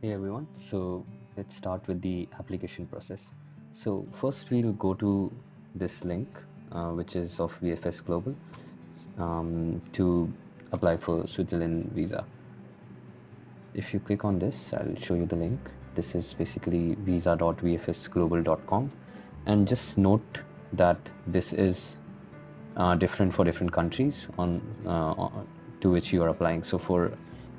Hey everyone, so let's start with the application process. So first we'll go to this link, which is of VFS Global, to apply for Switzerland visa. If you click on this, I'll show you the link. This is basically visa.vfsglobal.com, and just note that this is different for different countries to which you are applying. So for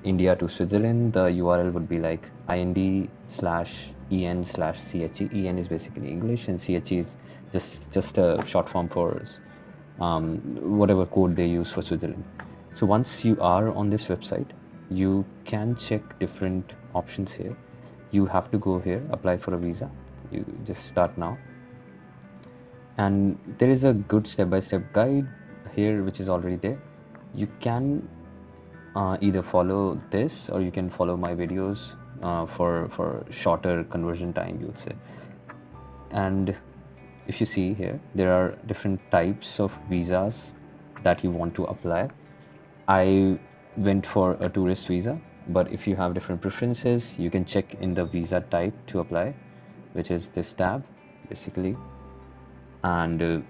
India to Switzerland, the URL would be like ind/en/che. En is basically English, and che is just a short form for whatever code they use for Switzerland. So once you are on this website, you can check different options here. You have to go here, apply for a visa. You just start now, and there is a good step-by-step guide here which is already there. You can either follow this or you can follow my videos for shorter conversion time, you would say. And if you see here, there are different types of visas that you want to apply. I went for a tourist visa, but if you have different preferences, you can check in the visa type to apply, which is this tab basically. And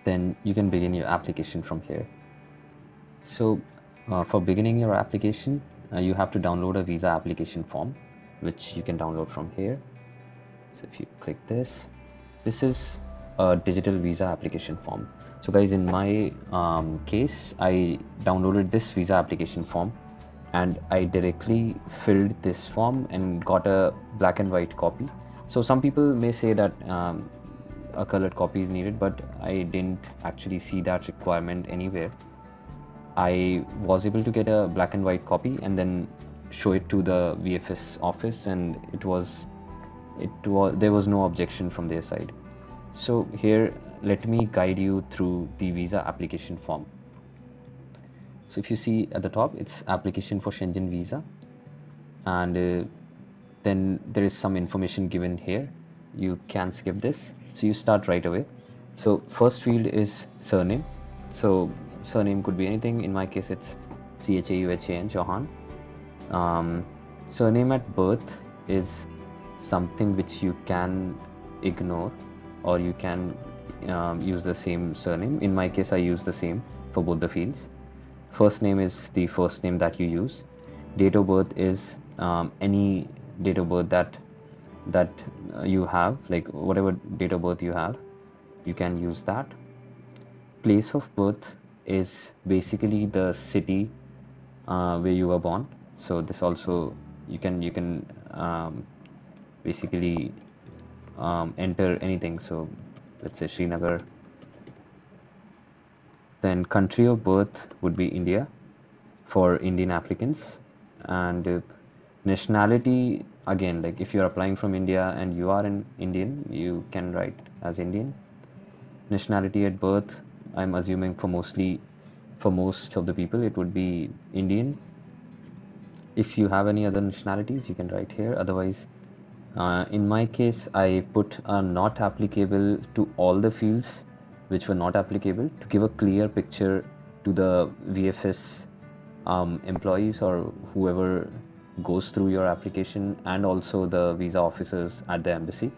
then you can begin your application from here. So for beginning your application, you have to download a visa application form, which you can download from here. So if you click this, this is a digital visa application form. So guys, in my case, I downloaded this visa application form and I directly filled this form and got a black and white copy. So some people may say that a colored copy is needed, but I didn't actually see that requirement anywhere. I was able to get a black and white copy and then show it to the VFS office, and there was no objection from their side. So here, let me guide you through the visa application form. So if you see at the top, it's application for Schengen visa, and then there is some information given here. You can skip this. So you start right away. So first field is surname. So surname could be anything. In my case, it's Chauhan, Chauhan. Surname at birth is something which you can ignore, or you can use the same surname. In my case, I use the same for both the fields. First name is the first name that you use. Date of birth is any date of birth that you have, like whatever date of birth you have, you can use that. Place of birth is basically the city where you were born. So this also you can basically enter anything. So let's say Srinagar. Then country of birth would be India for Indian applicants, and nationality, again, like if you're applying from India and you are an Indian, you can write as Indian. Nationality at birth, I'm assuming for most of the people it would be Indian. If you have any other nationalities, you can write here. Otherwise, in my case, I put a not applicable to all the fields which were not applicable to give a clear picture to the VFS employees or whoever goes through your application, and also the visa officers at the embassy.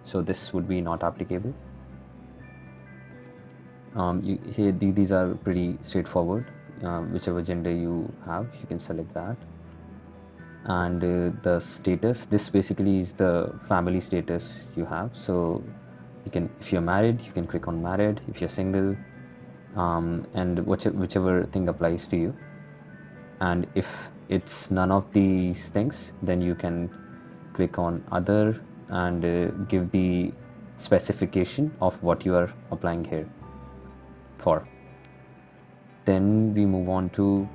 So this would be not applicable. These are pretty straightforward. Whichever gender you have, you can select that. And the status, this basically is the family status you have. So you can, if you're married, you can click on married. If you're single, and whichever thing applies to you. And if it's none of these things, then you can click on other and give the specification of what you are applying here for. Then we move on to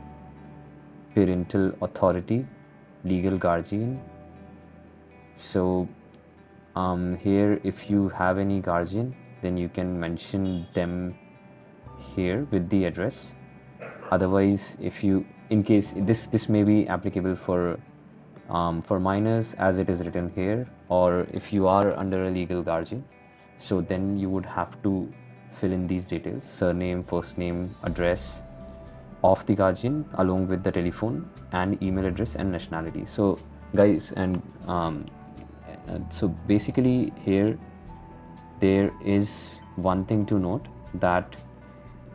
parental authority, legal guardian. So here, if you have any guardian, then you can mention them here with the address. Otherwise, if you, in case this may be applicable for minors as it is written here, or if you are under a legal guardian, so then you would have to fill in these details: surname, first name, address, of the guardian along with the telephone and email address and nationality. So guys, so basically here there is one thing to note, that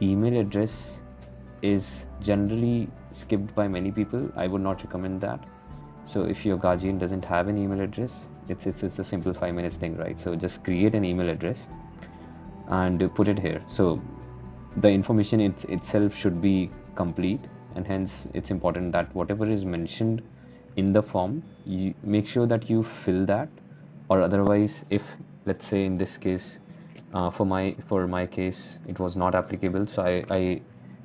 email address is generally skipped by many people. I would not recommend that. So if your guardian doesn't have an email address, it's a simple 5 minutes thing, right? So just create an email address and put it here. So the information itself should be complete, and hence it's important that whatever is mentioned in the form, you make sure that you fill that. Or otherwise, if let's say in this case, for my case it was not applicable, so I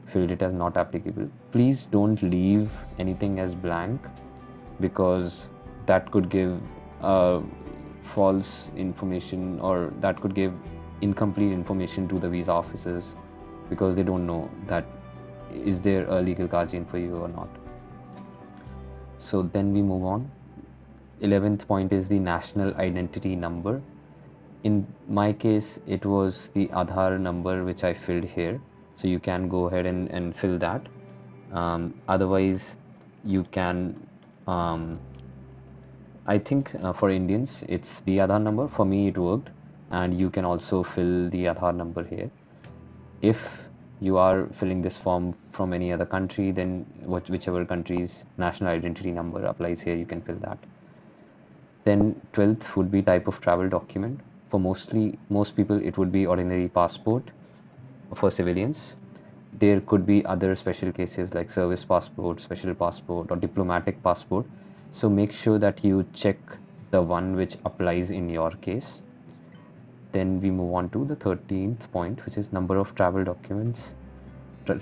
filled it as not applicable. Please don't leave anything as blank, because that could give false information, or that could give incomplete information to the visa officers, because they don't know that is there a legal guardian for you or not. So then we move on. 11th point is the national identity number. In my case, it was the Aadhaar number which I filled here. So you can go ahead and fill that. Otherwise, you can, I think for Indians, it's the Aadhaar number. For me, it worked. And you can also fill the Aadhaar number here. If you are filling this form from any other country, then whichever country's national identity number applies here, you can fill that. Then 12th would be type of travel document. For most people, it would be ordinary passport for civilians. There could be other special cases like service passport, special passport, or diplomatic passport. So make sure that you check the one which applies in your case. Then we move on to the 13th point, which is number of travel documents.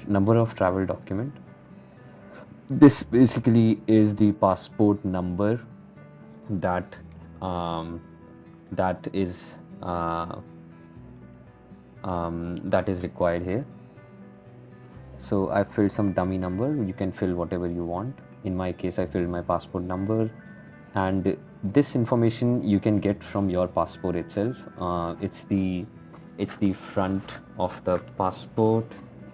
Number of travel document. This basically is the passport number that that is required here. So I filled some dummy number. You can fill whatever you want. In my case, I filled my passport number, and this information you can get from your passport itself. It's the front of the passport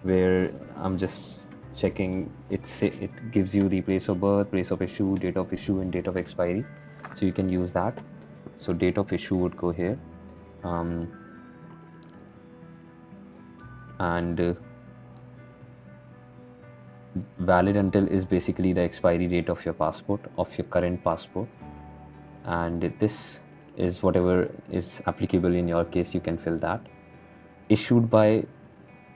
where I'm just checking. It gives you the place of birth, place of issue, date of issue, and date of expiry. So you can use that. So date of issue would go here, and valid until is basically the expiry date of your passport, of your current passport, and this is whatever is applicable in your case. You can fill that. Issued by.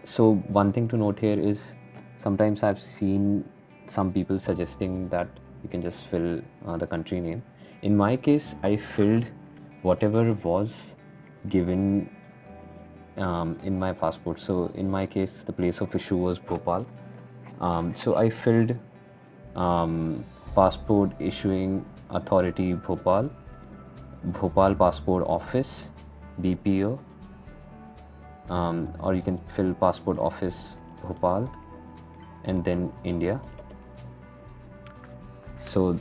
So one thing to note here is sometimes I've seen some people suggesting that you can just fill the country name. In my case, I filled whatever was given in my passport. So in my case, the place of issue was Bhopal. So I filled passport issuing authority Bhopal, Bhopal passport office, BPO, or you can fill passport office Bhopal and then India. So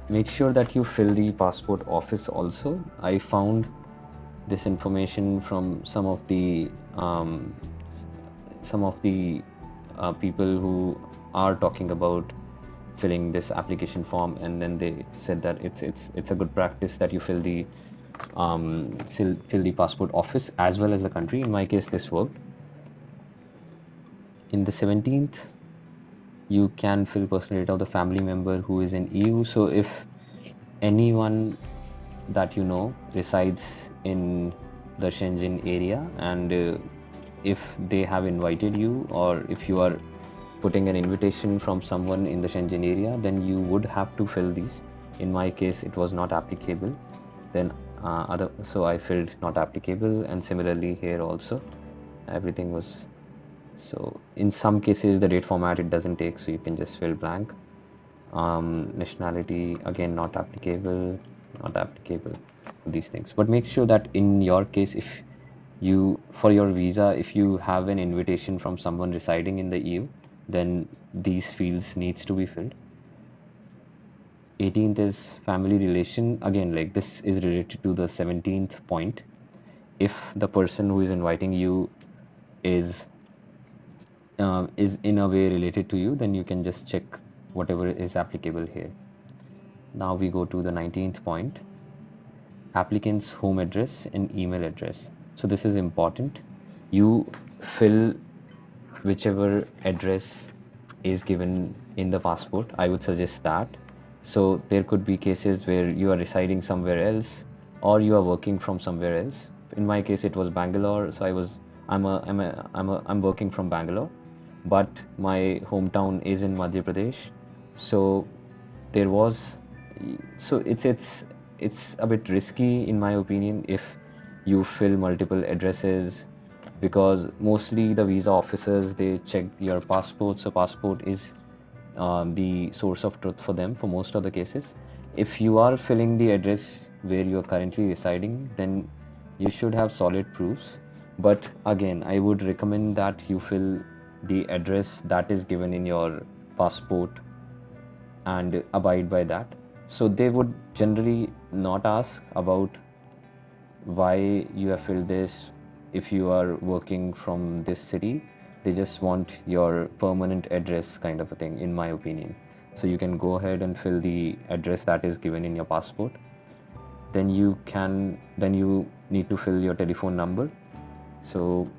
make sure that you fill the passport office also. I found this information from some of the people who are talking about filling this application form, and then they said that it's a good practice that you fill the passport office as well as the country. In my case, this worked. In the 17th, you can fill personal data of the family member who is in EU. So if anyone that you know resides in the Schengen area, and if they have invited you, or if you are putting an invitation from someone in the Schengen area, then you would have to fill these. In my case, it was not applicable. Then so I filled not applicable, and similarly here also everything was. So in some cases the date format it doesn't take, so you can just fill blank. Nationality again not applicable, these things. But make sure that in your case, if you, for your visa, if you have an invitation from someone residing in the EU, then these fields needs to be filled. 18th is family relation. Again, like this is related to the 17th point. If the person who is inviting you is is in a way related to you, then you can just check whatever is applicable here. Now we go to the 19th point, applicant's home address and email address. So this is important. You fill whichever address is given in the passport. I would suggest that. So there could be cases where you are residing somewhere else or you are working from somewhere else. In my case, it was Bangalore, so I'm working from Bangalore, but my hometown is in Madhya Pradesh. So there was so it's a bit risky in my opinion if you fill multiple addresses, because mostly the visa officers, they check your passport, so passport is the source of truth for them for most of the cases. If you are filling the address where you are currently residing, then you should have solid proofs. But again, I would recommend that you fill the address that is given in your passport and abide by that. So they would generally not ask about why you have filled this if you are working from this city. They just want your permanent address kind of a thing, in my opinion. So you can go ahead and fill the address that is given in your passport. Then you need to fill your telephone number. So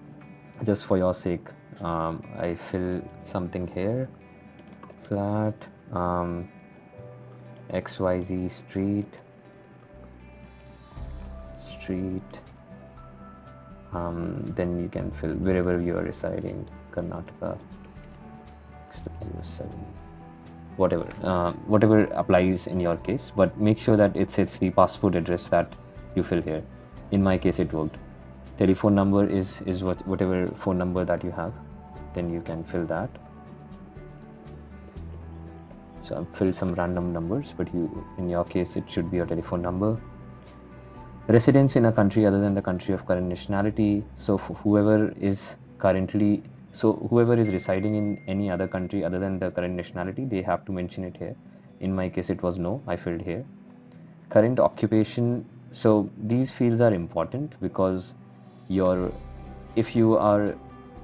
just for your sake, I fill something here, flat, XYZ street. Then you can fill wherever you are residing, Karnataka, 07, whatever applies in your case, but make sure that it's the passport address that you fill here. In my case, it worked. Telephone number is whatever phone number that you have, then you can fill that. So I've filled some random numbers, but in your case, it should be your telephone number. Residence in a country other than the country of current nationality. So whoever is residing in any other country other than the current nationality, they have to mention it here. In my case, it was no, I filled here. Current occupation. So these fields are important because if you are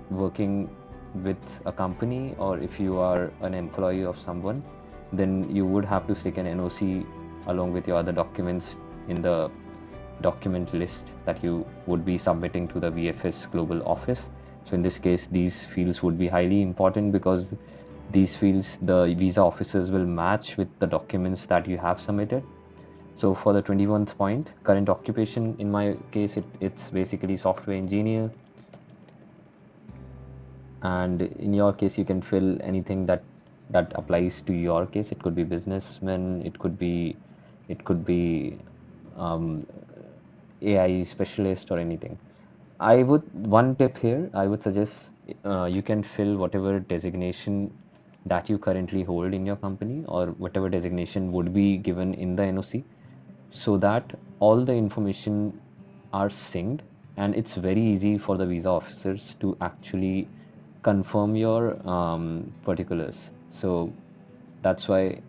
working with a company or if you are an employee of someone, then you would have to stick an NOC along with your other documents in the document list that you would be submitting to the VFS Global Office. So in this case, these fields would be highly important because these fields, the visa officers will match with the documents that you have submitted. So for the 21st point, current occupation, in my case, it's basically software engineer. And in your case, you can fill anything that applies to your case. It could be businessman, it could be AI specialist or anything. One tip here, I would suggest you can fill whatever designation that you currently hold in your company or whatever designation would be given in the NOC, so that all the information are synced and it's very easy for the visa officers to actually confirm your particulars. So that's why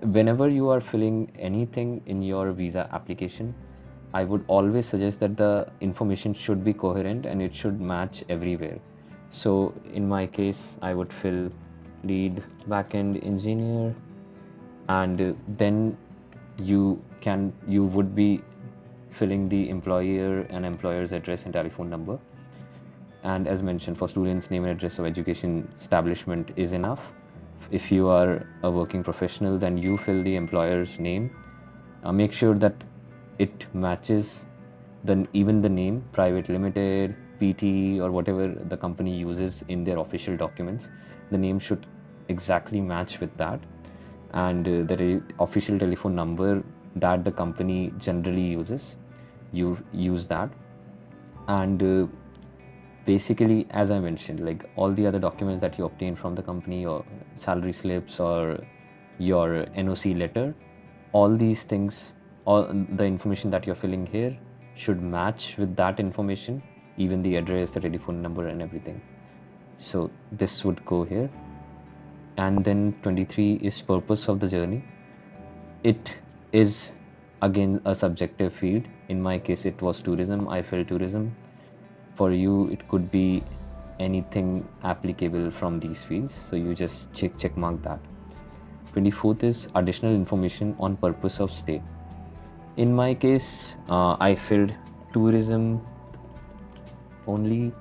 whenever you are filling anything in your visa application, I would always suggest that the information should be coherent and it should match everywhere. So in my case, I would fill lead backend engineer, and then you would be filling the employer and employer's address and telephone number. And as mentioned, for students, name and address of education establishment is enough. If you are a working professional, then you fill the employer's name. Make sure that it matches even the name, private limited, PT, or whatever the company uses in their official documents. The name should exactly match with that, and the official telephone number that the company generally uses, you use that. And basically, as I mentioned, like all the other documents that you obtain from the company, or salary slips or your NOC letter, all these things, all the information that you're filling here should match with that information, even the address, the telephone number, and everything. So this would go here. And then 23 is purpose of the journey. It is again a subjective field. In my case, it was tourism. I felt tourism. For you, it could be anything applicable from these fields. So you just check mark that. 24th is additional information on purpose of stay. In my case, I filled tourism only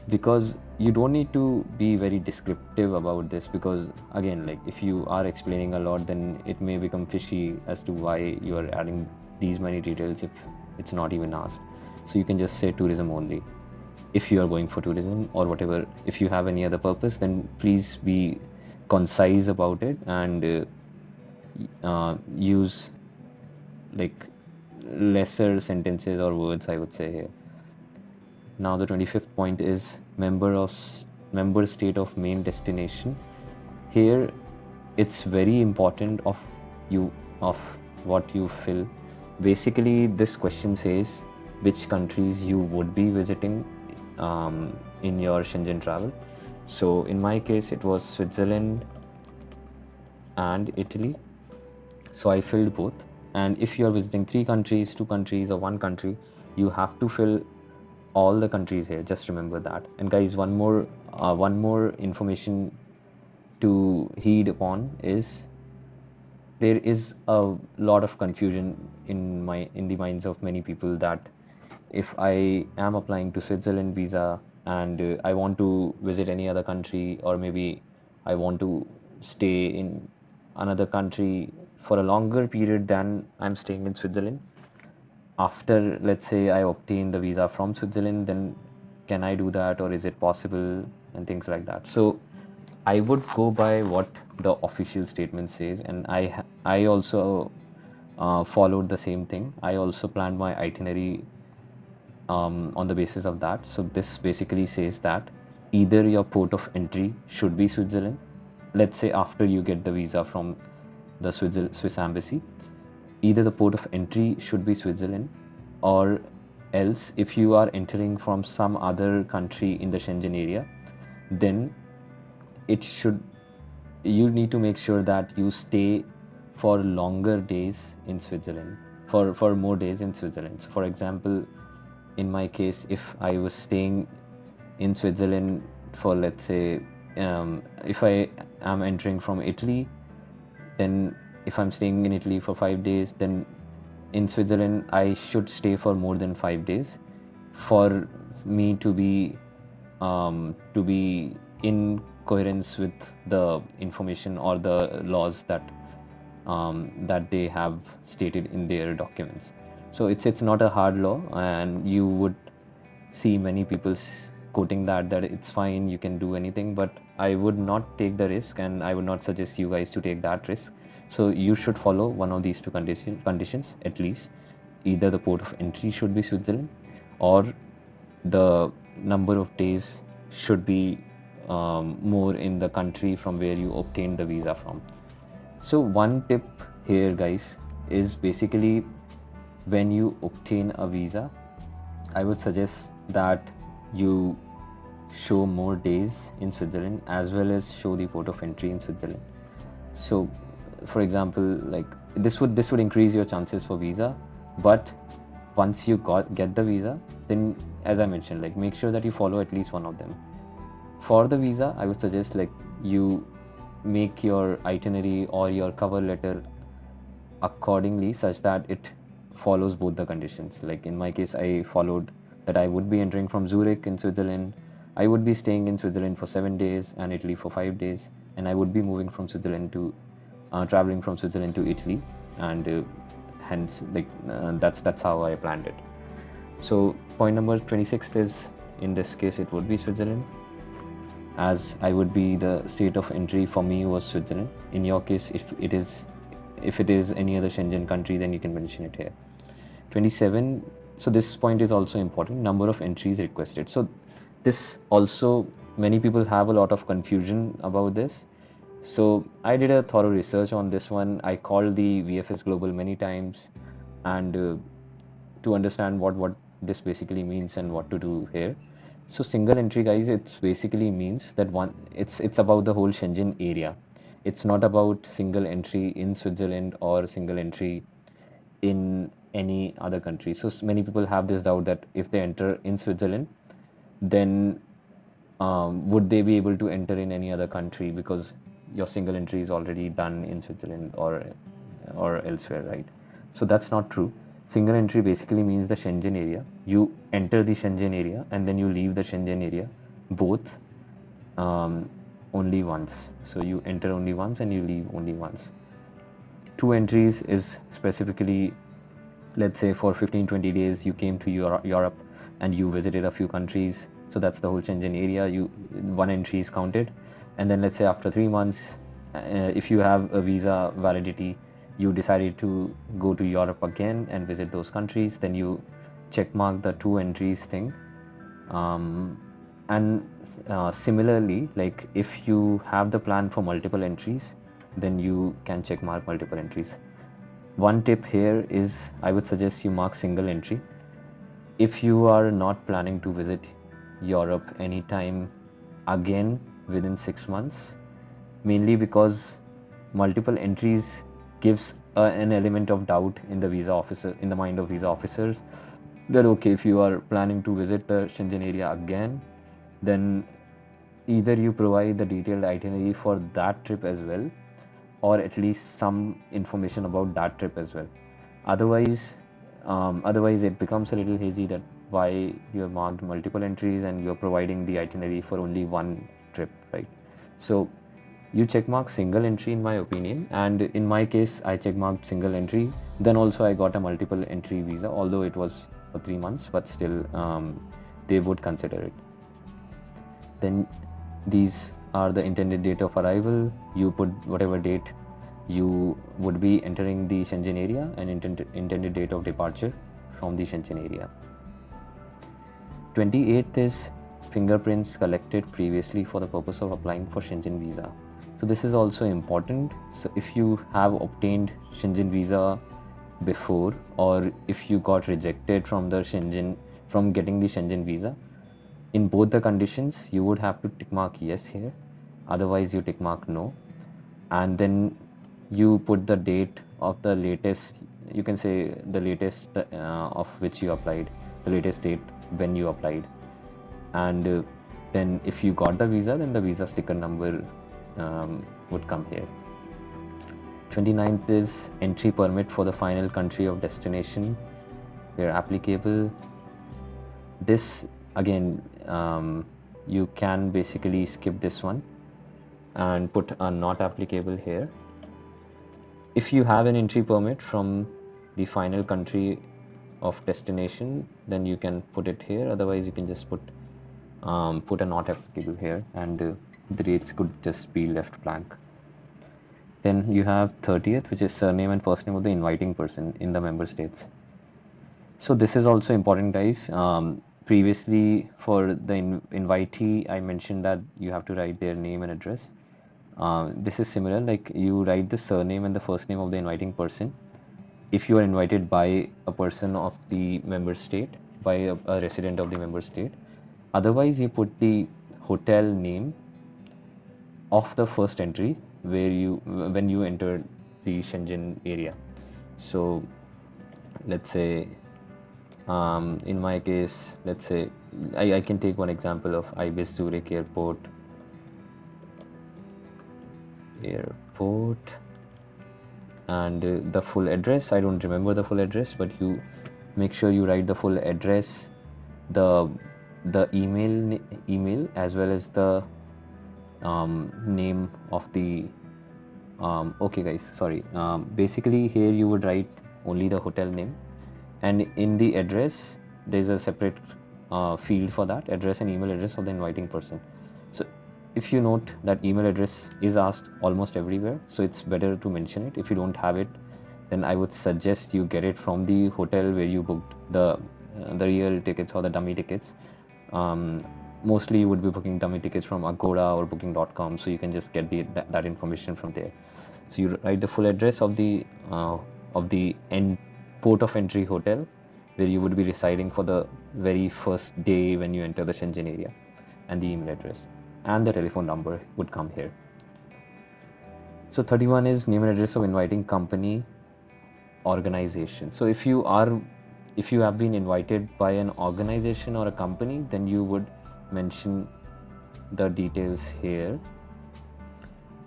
because you don't need to be very descriptive about this, because again, like if you are explaining a lot, then it may become fishy as to why you are adding these many details if it's not even asked. So you can just say tourism only if you are going for tourism or whatever. If you have any other purpose, then please be concise about it and use like lesser sentences or words, I would say here. Now the 25th point is member state of main destination. Here it's very important you of what you fill. Basically, this question says which countries you would be visiting in your Schengen travel. So in my case, it was Switzerland and Italy. So I filled both. And if you are visiting three countries, two countries, or one country, you have to fill all the countries here. Just remember that. And guys, one more information to heed upon is there is a lot of confusion in the minds of many people that if I am applying to Switzerland visa and I want to visit any other country, or maybe I want to stay in another country for a longer period than I'm staying in Switzerland, after let's say I obtain the visa from Switzerland, then can I do that, or is it possible, and things like that. So I would go by what the official statement says, and I also followed the same thing. I also planned my itinerary on the basis of that. So this basically says that either your port of entry should be Switzerland, let's say after you get the visa from the Swiss embassy, either the port of entry should be Switzerland, or else if you are entering from some other country in the Schengen area, then it should you need to make sure that you stay for longer days in Switzerland, for more days in Switzerland. So for example, in my case, if I was staying in Switzerland for, let's say, if I am entering from Italy, then if I'm staying in Italy for 5 days, then in Switzerland I should stay for more than 5 days for me to be in coherence with the information or the laws that they have stated in their documents. So it's not a hard law, and you would see many people quoting that it's fine, you can do anything, but I would not take the risk, and I would not suggest you guys to take that risk. So you should follow one of these two conditions at least. Either the port of entry should be Switzerland, or the number of days should be more in the country from where you obtained the visa from. So one tip here, guys, is basically when you obtain a visa, I would suggest that you show more days in Switzerland as well as show the port of entry in Switzerland. So, for example, like this would increase your chances for visa, but once you get the visa, then as I mentioned, like make sure that you follow at least one of them. For the visa, I would suggest like you make your itinerary or your cover letter accordingly such that it follows both the conditions. Like in my case, I followed that I would be entering from Zurich in Switzerland. I would be staying in Switzerland for 7 days and Italy for 5 days, and I would be moving from Switzerland to traveling from Switzerland to Italy, and hence like that's how I planned it. So point number 26 is, in this case it would be Switzerland, as I would be the state of entry for me was Switzerland. In your case, if it is any other Schengen country, then you can mention it here. 27. So this point is also important. Number of entries requested. So this also, many people have a lot of confusion about this. So I did a thorough research on this one. I called the VFS Global many times, and to understand what this basically means and what to do here. So single entry, guys, it basically means that it's about the whole Schengen area. It's not about single entry in Switzerland or single entry in any other country. So many people have this doubt that if they enter in Switzerland, then would they be able to enter in any other country because your single entry is already done in Switzerland or elsewhere, right? So that's not true. Single entry basically means the Schengen area. You enter the Schengen area and then you leave the Schengen area, both, um, only once. So you enter only once and you leave only once. Two entries is specifically, let's say for 15-20 days you came to Europe and you visited a few countries, so that's the whole Schengen area. You one entry is counted. And then let's say after 3 months, if you have a visa validity, you decided to go to Europe again and visit those countries, then you check mark the two entries thing. And similarly, like if you have the plan for multiple entries, then you can check mark multiple entries. One tip here is I would suggest you mark single entry. If you are not planning to visit Europe anytime again within 6 months, mainly because multiple entries gives an element of doubt in the visa officer, in the mind of visa officers, that okay, if you are planning to visit the Shenzhen area again, then either you provide the detailed itinerary for that trip as well, or at least some information about that trip as well. Otherwise it becomes a little hazy that why you have marked multiple entries and you're providing the itinerary for only one trip, right? So you check mark single entry in my opinion, and in my case I check marked single entry. Then also I got a multiple entry visa, although it was for 3 months, but still they would consider it. Then these are the intended date of arrival. You put whatever date you would be entering the Shenzhen area and intended date of departure from the Shenzhen area. 28th is fingerprints collected previously for the purpose of applying for Shenzhen visa. So this is also important. So if you have obtained Shenzhen visa before, or if you got rejected from getting the Shenzhen visa, in both the conditions you would have to tick mark yes here, otherwise you tick mark no, and then you put the date of the latest, you can say the latest of which you applied, the latest date when you applied. And then if you got the visa, then the visa sticker number would come here. 29th is entry permit for the final country of destination where applicable. This again, you can basically skip this one and put a not applicable here. If you have an entry permit from the final country of destination, then you can put it here. Otherwise you can just put a not applicable here, and the dates could just be left blank. Then you have 30th, which is surname and first name of the inviting person in the member states. So this is also important, guys. Previously for the invitee, I mentioned that you have to write their name and address. This is similar, like you write the surname and the first name of the inviting person if you are invited by a person of the member state, by a resident of the member state. Otherwise you put the hotel name of the first entry when you enter the Shenzhen area. So let's say, in my case, let's say I can take one example of Ibis Zurich airport, and the full address. I don't remember the full address, but you make sure you write the full address, the email as well as the name of the okay guys, sorry, basically here you would write only the hotel name, and in the address there's a separate field for that address and email address of the inviting person. So if you note that email address is asked almost everywhere, so it's better to mention it. If you don't have it, then I would suggest you get it from the hotel where you booked the real tickets or the dummy tickets. Mostly you would be booking dummy tickets from Agoda or booking.com, so you can just get that information from there. So you write the full address of the port of entry hotel where you would be residing for the very first day when you enter the Shenzhen area, and the email address and the telephone number would come here. So 31 is name and address of inviting company, organization. So if you have been invited by an organization or a company, then you would mention the details here,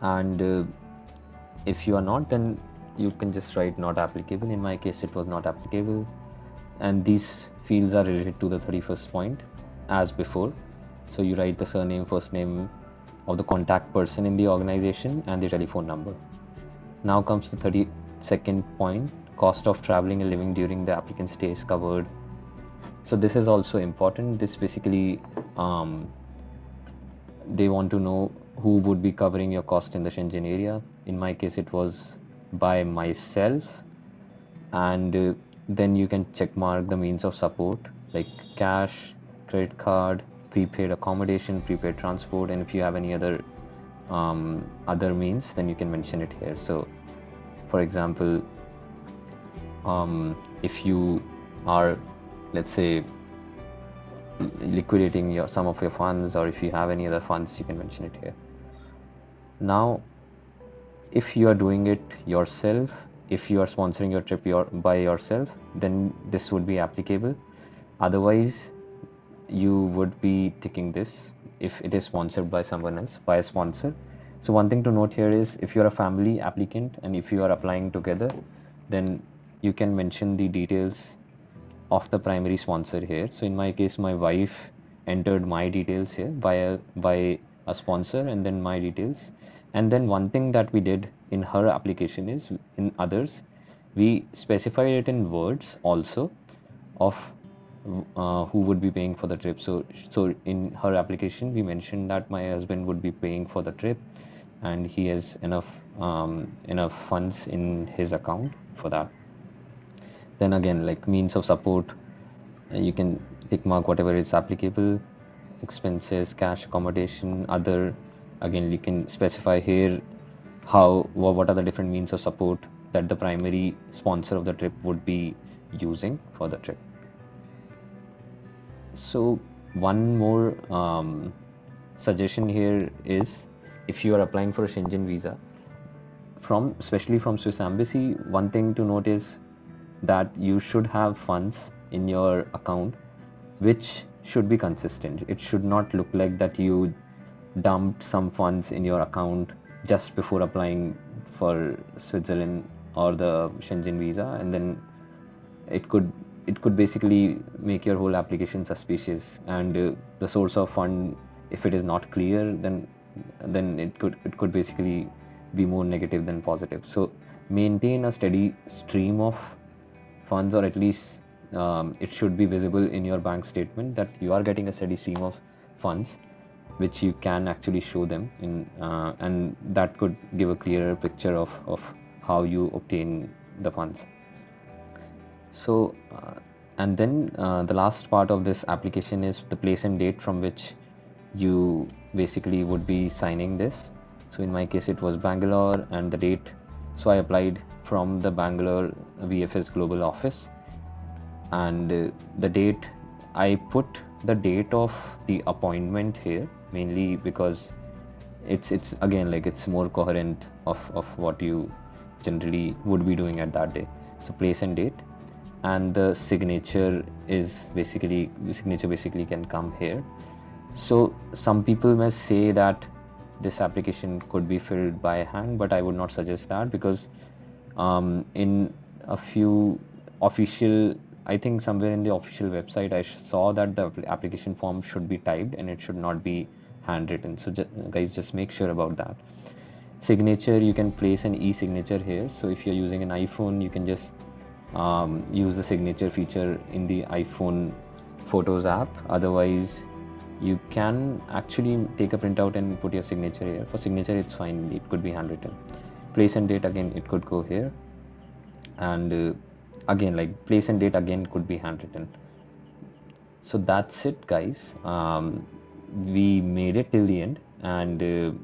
and if you are not, then you can just write not applicable. In my case it was not applicable, and these fields are related to the 31st point as before. So you write the surname, first name of the contact person in the organization and the telephone number. Now comes the 32nd point, cost of traveling and living during the applicant stay is covered. So this is also important. This basically they want to know who would be covering your cost in the Shenzhen area. In my case it was by myself, and then you can check mark the means of support like cash, credit card, prepaid accommodation, prepaid transport, and if you have any other means, then you can mention it here. So for example, if you are, let's say, liquidating some of your funds, or if you have any other funds, you can mention it here. Now if you are doing it yourself, if you are sponsoring your trip by yourself, then this would be applicable. Otherwise you would be ticking this if it is sponsored by someone else, by a sponsor. So one thing to note here is, if you're a family applicant and if you are applying together, then you can mention the details of the primary sponsor here. So in my case, my wife entered my details here by a sponsor, and then my details. And then one thing that we did in her application is, in others, we specified it in words also of who would be paying for the trip. So in her application, we mentioned that my husband would be paying for the trip, and he has enough funds in his account for that. Then again, like means of support, you can tick mark whatever is applicable. Expenses, cash, accommodation, other. Again, you can specify here what are the different means of support that the primary sponsor of the trip would be using for the trip. So one more suggestion here is, if you are applying for a Schengen visa especially from Swiss Embassy, one thing to note is that you should have funds in your account which should be consistent. It should not look like that you dumped some funds in your account just before applying for Switzerland or the Schengen visa, and then it could basically make your whole application suspicious, and the source of fund, if it is not clear, then it could basically be more negative than positive. So maintain a steady stream of funds, or at least it should be visible in your bank statement that you are getting a steady stream of funds, which you can actually show them in, and that could give a clearer picture of how you obtain the funds. So and then the last part of this application is the place and date from which you basically would be signing this. So in my case it was Bangalore, and the date, so I applied from the Bangalore VFS Global office, and the date, I put the date of the appointment here mainly because it's again, like, it's more coherent of what you generally would be doing at that day. So place and date, and the signature basically can come here. So some people may say that this application could be filled by hand, but I would not suggest that, because in a few official, I think somewhere in the official website, I saw that the application form should be typed and it should not be handwritten. So guys, just make sure about that. Signature, you can place an e-signature here. So if you're using an iPhone, you can just use the signature feature in the iPhone Photos app. Otherwise, you can actually take a printout and put your signature here. For signature, it's fine, it could be handwritten. Place and date, again, it could go here, and again, like, place and date again could be handwritten. So that's it, guys. We made it till the end, and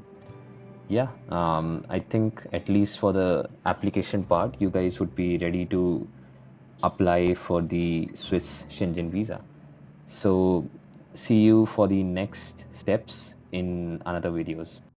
yeah, I think at least for the application part, you guys would be ready to apply for the Swiss Schengen visa. So see you for the next steps in another videos.